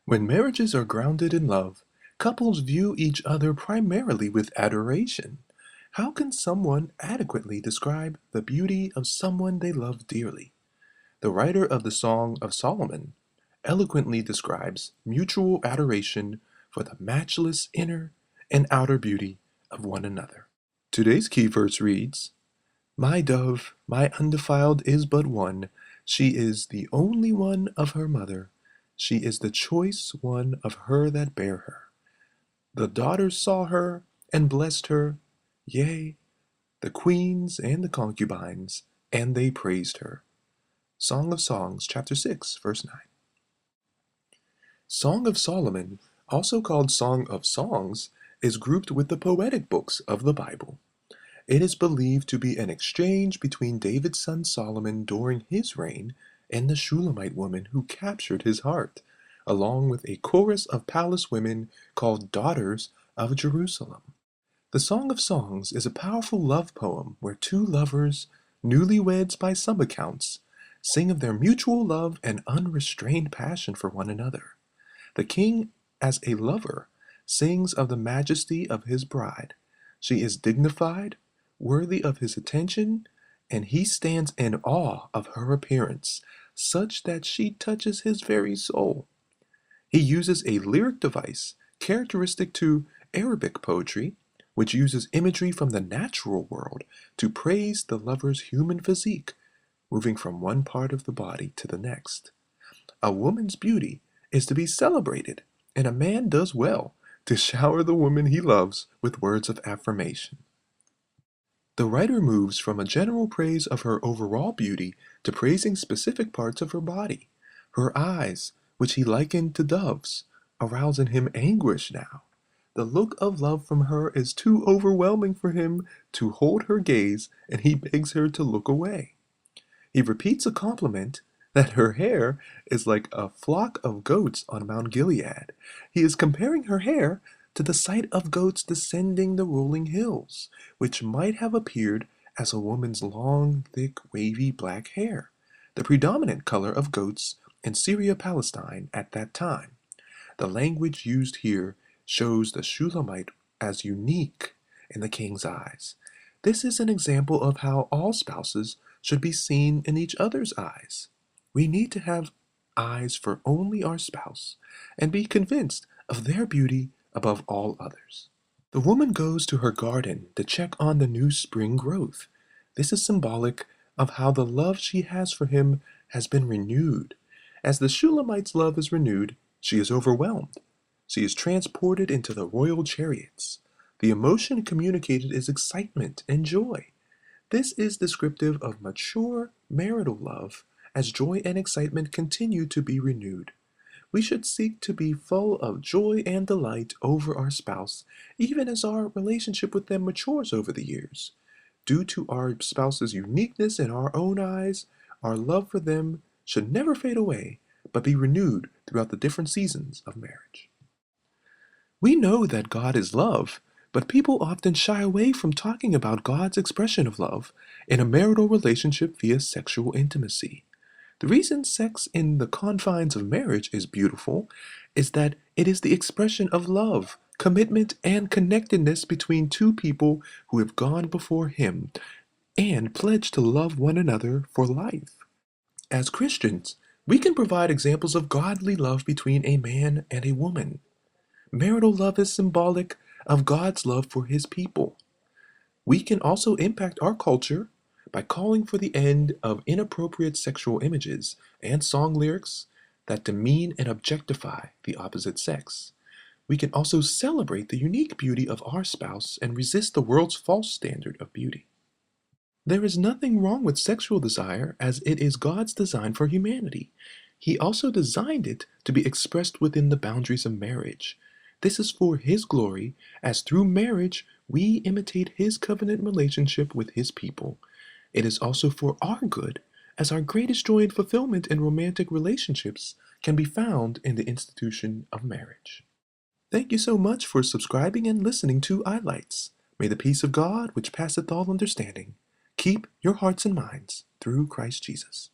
When marriages are grounded in love, couples view each other primarily with adoration. How can someone adequately describe the beauty of someone they love dearly? The writer of the Song of Solomon eloquently describes mutual adoration for the matchless inner and outer beauty of one another. Today's key verse reads, "My dove, my undefiled is but one. She is the only one of her mother. She is the choice one of her that bare her. The daughters saw her and blessed her, yea, the queens and the concubines, and they praised her." Song of Songs, chapter 6, verse 9. Song of Solomon, also called Song of Songs, is grouped with the poetic books of the Bible. It is believed to be an exchange between David's son Solomon during his reign and the Shulamite woman who captured his heart, along with a chorus of palace women called Daughters of Jerusalem. The Song of Songs is a powerful love poem where two lovers, newlyweds by some accounts, sing of their mutual love and unrestrained passion for one another. The king, as a lover, sings of the majesty of his bride. She is dignified, worthy of his attention, and he stands in awe of her appearance, such that she touches his very soul. He uses a lyric device characteristic to Arabic poetry, which uses imagery from the natural world to praise the lover's human physique, moving from one part of the body to the next. A woman's beauty is to be celebrated, and a man does well to shower the woman he loves with words of affirmation. The writer moves from a general praise of her overall beauty to praising specific parts of her body. Her eyes, which he likened to doves, arouse in him anguish now. The look of love from her is too overwhelming for him to hold her gaze, and he begs her to look away. He repeats a compliment that her hair is like a flock of goats on Mount Gilead. He is comparing her hair to the sight of goats descending the rolling hills, which might have appeared as a woman's long, thick, wavy black hair, the predominant color of goats in Syria-Palestine at that time. The language used here shows the Shulamite as unique in the king's eyes. This is an example of how all spouses should be seen in each other's eyes. We need to have eyes for only our spouse and be convinced of their beauty above all others. The woman goes to her garden to check on the new spring growth. This is symbolic of how the love she has for him has been renewed. As the Shulamite's love is renewed, she is overwhelmed. She is transported into the royal chariots. The emotion communicated is excitement and joy. This is descriptive of mature marital love as joy and excitement continue to be renewed. We should seek to be full of joy and delight over our spouse, even as our relationship with them matures over the years. Due to our spouse's uniqueness in our own eyes, our love for them should never fade away, but be renewed throughout the different seasons of marriage. We know that God is love, but people often shy away from talking about God's expression of love in a marital relationship via sexual intimacy. The reason sex in the confines of marriage is beautiful is that it is the expression of love, commitment, and connectedness between two people who have gone before Him and pledged to love one another for life. As Christians, we can provide examples of godly love between a man and a woman. Marital love is symbolic of God's love for His people. We can also impact our culture by calling for the end of inappropriate sexual images and song lyrics that demean and objectify the opposite sex. We can also celebrate the unique beauty of our spouse and resist the world's false standard of beauty. There is nothing wrong with sexual desire, as it is God's design for humanity. He also designed it to be expressed within the boundaries of marriage. This is for His glory, as through marriage we imitate His covenant relationship with His people. It is also for our good, as our greatest joy and fulfillment in romantic relationships can be found in the institution of marriage. Thank you so much for subscribing and listening to iLights. May the peace of God, which passeth all understanding, keep your hearts and minds through Christ Jesus.